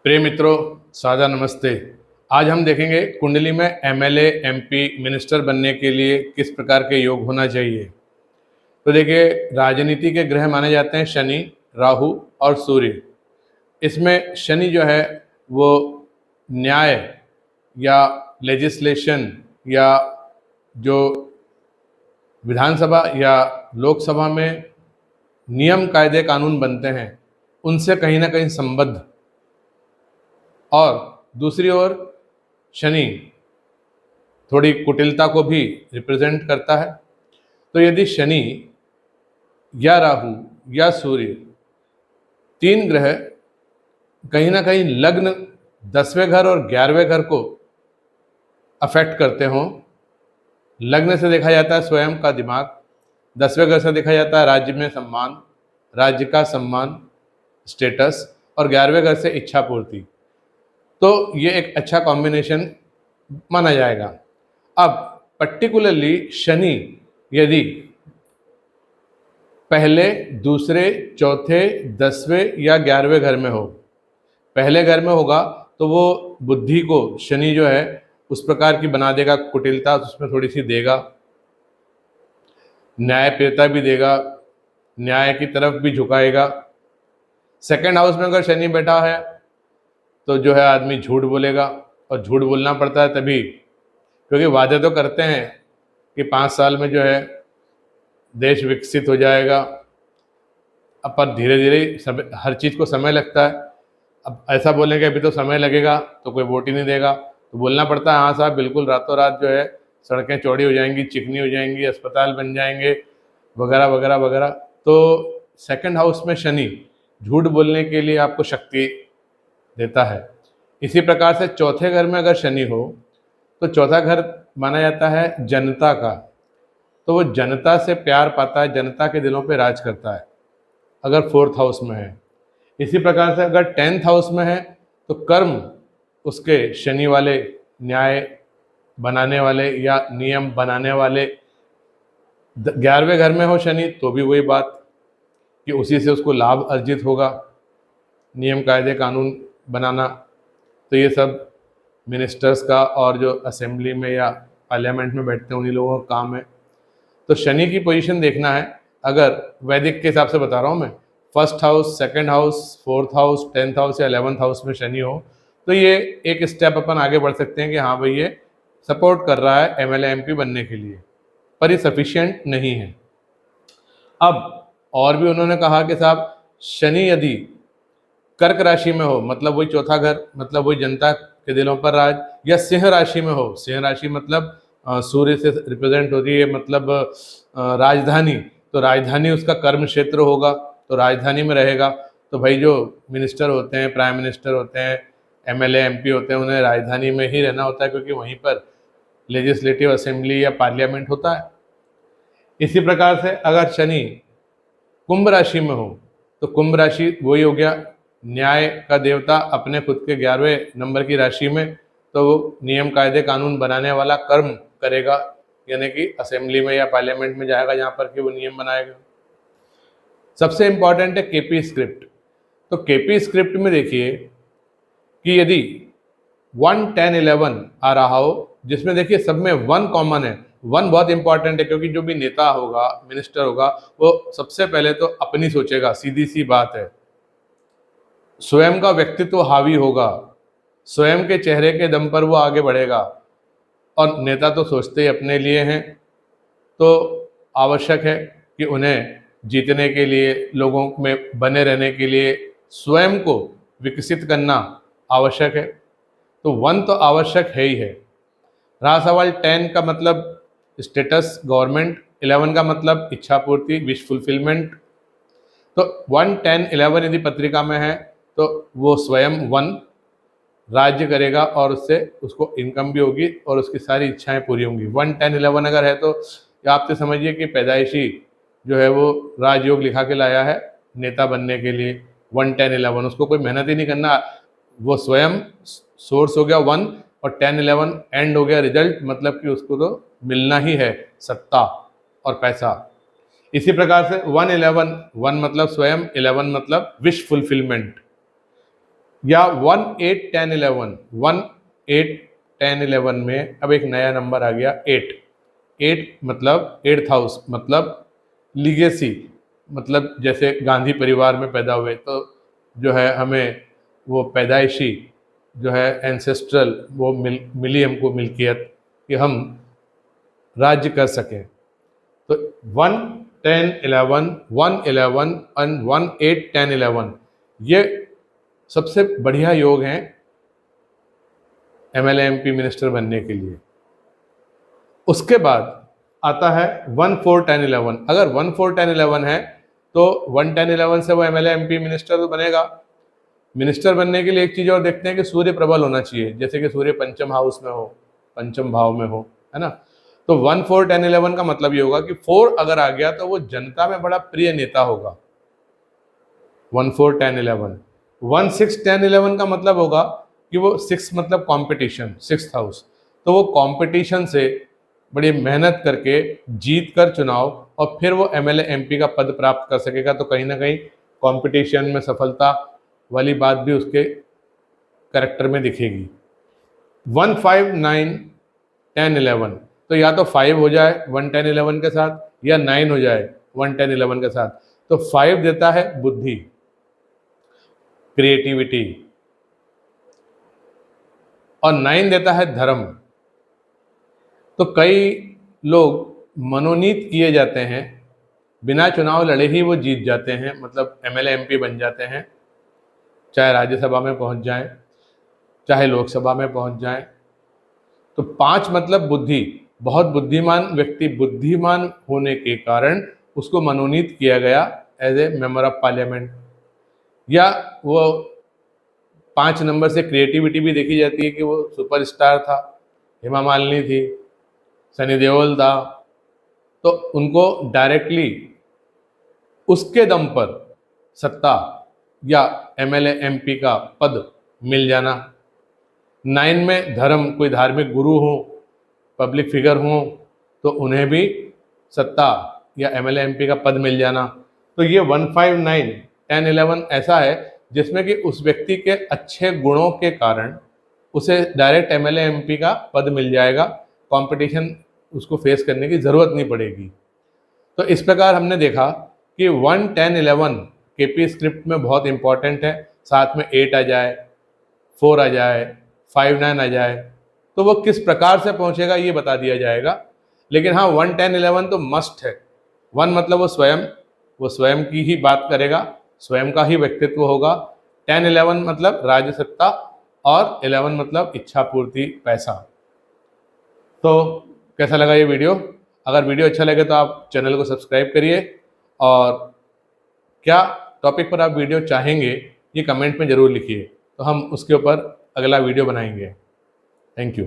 प्रिय मित्रों, सादर नमस्ते। आज हम देखेंगे कुंडली में एमएलए, एमपी, मिनिस्टर बनने के लिए किस प्रकार के योग होना चाहिए। तो देखिए, राजनीति के ग्रह माने जाते हैं शनि, राहु और सूर्य। इसमें शनि जो है वो न्याय या लेजिस्लेशन या जो विधानसभा या लोकसभा में नियम कायदे कानून बनते हैं उनसे कहीं ना कहीं संबद्ध, और दूसरी ओर शनि थोड़ी कुटिलता को भी रिप्रेजेंट करता है। तो यदि शनि या राहु या सूर्य, तीन ग्रह कहीं ना कहीं लग्न 10वें घर और 11वें घर को अफेक्ट करते हों। लग्न से देखा जाता है स्वयं का दिमाग, 10वें घर से देखा जाता है राज्य में सम्मान, राज्य का सम्मान, स्टेटस, और 11वें घर से इच्छा पूर्ति। तो ये एक अच्छा कॉम्बिनेशन माना जाएगा। अब पर्टिकुलरली शनि यदि पहले, दूसरे, चौथे, 10वें या 11वें घर में हो, पहले घर में होगा तो वो बुद्धि को शनि जो है उस प्रकार की बना देगा, कुटिलता उसमें थोड़ी सी देगा, न्यायप्रियता भी देगा, न्याय की तरफ भी झुकाएगा। सेकंड हाउस में अगर शनि बैठा है तो जो है आदमी झूठ बोलेगा, और झूठ बोलना पड़ता है तभी क्योंकि वादे तो करते हैं कि 5 साल में जो है देश विकसित हो जाएगा। अब पर धीरे धीरे हर चीज़ को समय लगता है। अब ऐसा बोलेंगे अभी तो समय लगेगा तो कोई वोट ही नहीं देगा, तो बोलना पड़ता है हाँ साहब बिल्कुल रातों रात जो है सड़कें चौड़ी हो जाएंगी, चिकनी हो जाएंगी, अस्पताल बन जाएंगे, वगैरह वगैरह वगैरह। तो सेकंड हाउस में शनि झूठ बोलने के लिए आपको शक्ति देता है। इसी प्रकार से चौथे घर में अगर शनि हो तो चौथा घर माना जाता है जनता का, तो वो जनता से प्यार पाता है, जनता के दिलों पे राज करता है अगर फोर्थ हाउस में है। इसी प्रकार से अगर 10th हाउस में है तो कर्म उसके शनि वाले, न्याय बनाने वाले या नियम बनाने वाले। 11वें घर में हो शनि तो भी वही बात कि उसी से उसको लाभ अर्जित होगा, नियम कायदे कानून बनाना। तो ये सब मिनिस्टर्स का और जो असेंबली में या पार्लियामेंट में बैठते हैं उन्हीं लोगों का काम है। तो शनि की पोजीशन देखना है, अगर वैदिक के हिसाब से बता रहा हूँ मैं, first house, second house, fourth house, 10th house या 11th हाउस में शनि हो तो ये एक स्टेप अपन आगे बढ़ सकते हैं कि हाँ भाई ये सपोर्ट कर रहा है एमएलए एमपी बनने के लिए, पर ये सफिशिएंट नहीं है। अब और भी उन्होंने कहा कि साहब शनि यदि कर्क राशि में हो, मतलब वही चौथा घर, मतलब वही जनता के दिलों पर राज, या सिंह राशि में हो, सिंह राशि मतलब सूर्य से रिप्रेजेंट होती है, मतलब राजधानी, तो राजधानी उसका कर्म क्षेत्र होगा तो राजधानी में रहेगा। तो भाई जो मिनिस्टर होते हैं, प्राइम मिनिस्टर होते हैं, एमएलए एमपी होते हैं, उन्हें राजधानी में ही रहना होता है क्योंकि वहीं पर लेजिस्लेटिव असेंबली या पार्लियामेंट होता है। इसी प्रकार से अगर शनि कुंभ राशि में हो तो कुंभ राशि वही हो गया न्याय का देवता अपने खुद के 11वें नंबर की राशि में, तो वो नियम कायदे कानून बनाने वाला कर्म करेगा, यानी कि असेंबली में या पार्लियामेंट में जाएगा जहाँ पर कि वो नियम बनाएगा। सबसे इम्पॉर्टेंट है केपी स्क्रिप्ट। तो केपी स्क्रिप्ट में देखिए कि यदि 1, 10, 11 आ रहा हो, जिसमें देखिए सब में 1 कॉमन है। 1 बहुत इंपॉर्टेंट है क्योंकि जो भी नेता होगा, मिनिस्टर होगा, वो सबसे पहले तो अपनी सोचेगा, सीधी सी बात है। स्वयं का व्यक्तित्व हावी होगा, स्वयं के चेहरे के दम पर वो आगे बढ़ेगा, और नेता तो सोचते ही अपने लिए हैं। तो आवश्यक है कि उन्हें जीतने के लिए, लोगों में बने रहने के लिए स्वयं को विकसित करना आवश्यक है। तो 1 तो आवश्यक है ही है। रहा सवाल 10 का मतलब स्टेटस, गवर्नमेंट, 11 का मतलब इच्छा पूर्ति, विश फुलफिलमेंट। तो 1, 10, 11 यदि पत्रिका में है तो वो स्वयं 1 राज्य करेगा और उससे उसको इनकम भी होगी और उसकी सारी इच्छाएं पूरी होंगी। 1, 10, 11 अगर है तो आप तो समझिए कि पैदाइशी जो है वो राजयोग लिखा के लाया है नेता बनने के लिए। 1, 10, 11 उसको कोई मेहनत ही नहीं करना, वो स्वयं सोर्स हो गया 1, और 10, 11 एंड हो गया रिजल्ट, मतलब कि उसको तो मिलना ही है सत्ता और पैसा। इसी प्रकार से 1, 11, 1 मतलब स्वयं, 11 मतलब विश फुलफिलमेंट। या 1 8 10 11, 1 8 10 11 में अब एक नया नंबर आ गया 8। 8 मतलब 8th हाउस, मतलब लीगेसी, मतलब जैसे गांधी परिवार में पैदा हुए तो जो है हमें वो पैदाइशी जो है एंसेस्ट्रल वो मिली हमको मिल्कियत कि हम राज्य कर सकें। तो 1 10 11, 1 11 एंड 1 8 10 11 ये सबसे बढ़िया योग हैं एमएलए एमपी मिनिस्टर बनने के लिए। उसके बाद आता है 1 4 10 11। अगर 1 4 10 11 है तो 1 10 11 से वो एमएलए एमपी मिनिस्टर तो बनेगा। मिनिस्टर बनने के लिए एक चीज़ और देखते हैं कि सूर्य प्रबल होना चाहिए, जैसे कि सूर्य पंचम हाउस में हो, पंचम भाव में हो, है ना। तो 1 4 10 11 का मतलब ये होगा कि 4 अगर आ गया तो वो जनता में बड़ा प्रिय नेता होगा। 1 4 10 11 1 6 10 11 का मतलब होगा कि वो 6 मतलब कंपटीशन, 6th हाउस, तो वो कंपटीशन से बड़ी मेहनत करके जीत कर चुनाव और फिर वो एमएलए एमपी का पद प्राप्त कर सकेगा। तो कहीं ना कहीं कंपटीशन में सफलता वाली बात भी उसके करेक्टर में दिखेगी। 1 5 9 10 11 तो या तो 5 हो जाए 1 10 11 के साथ या 9 हो जाए 1 10 11 के साथ। तो 5 देता है बुद्धि, क्रिएटिविटी, और 9 देता है धर्म। तो कई लोग मनोनीत किए जाते हैं, बिना चुनाव लड़े ही वो जीत जाते हैं, मतलब एमएलए एमपी बन जाते हैं, चाहे राज्यसभा में पहुंच जाएं, चाहे लोकसभा में पहुंच जाएं। तो 5 मतलब बुद्धि, बहुत बुद्धिमान व्यक्ति, बुद्धिमान होने के कारण उसको मनोनीत किया गया as a member of parliament. या वो 5 नंबर से क्रिएटिविटी भी देखी जाती है कि वो सुपरस्टार था, हेमा मालिनी थी, सनी देओल था, तो उनको डायरेक्टली उसके दम पर सत्ता या एमएलए एमपी का पद मिल जाना। 9 में धर्म, कोई धार्मिक गुरु हो, पब्लिक फिगर हो, तो उन्हें भी सत्ता या एमएलए एमपी का पद मिल जाना। तो ये 1 5 9 10 11 ऐसा है जिसमें कि उस व्यक्ति के अच्छे गुणों के कारण उसे डायरेक्ट एमएलए एमपी का पद मिल जाएगा, कंपटीशन उसको फेस करने की ज़रूरत नहीं पड़ेगी। तो इस प्रकार हमने देखा कि 1 10 11 केपी स्क्रिप्ट में बहुत इंपॉर्टेंट है, साथ में 8 आ जाए, 4 आ जाए, 5 9 आ जाए, तो वो किस प्रकार से पहुंचेगा ये बता दिया जाएगा। लेकिन हाँ 1 10 11 तो मस्ट है। 1 मतलब वो स्वयं की ही बात करेगा, स्वयं का ही व्यक्तित्व होगा। 10 11 मतलब राज्य सत्ता, और 11 मतलब इच्छा पूर्ति, पैसा। तो कैसा लगा ये वीडियो? अगर वीडियो अच्छा लगे तो आप चैनल को सब्सक्राइब करिए, और क्या टॉपिक पर आप वीडियो चाहेंगे ये कमेंट में ज़रूर लिखिए, तो हम उसके ऊपर अगला वीडियो बनाएंगे। Thank you.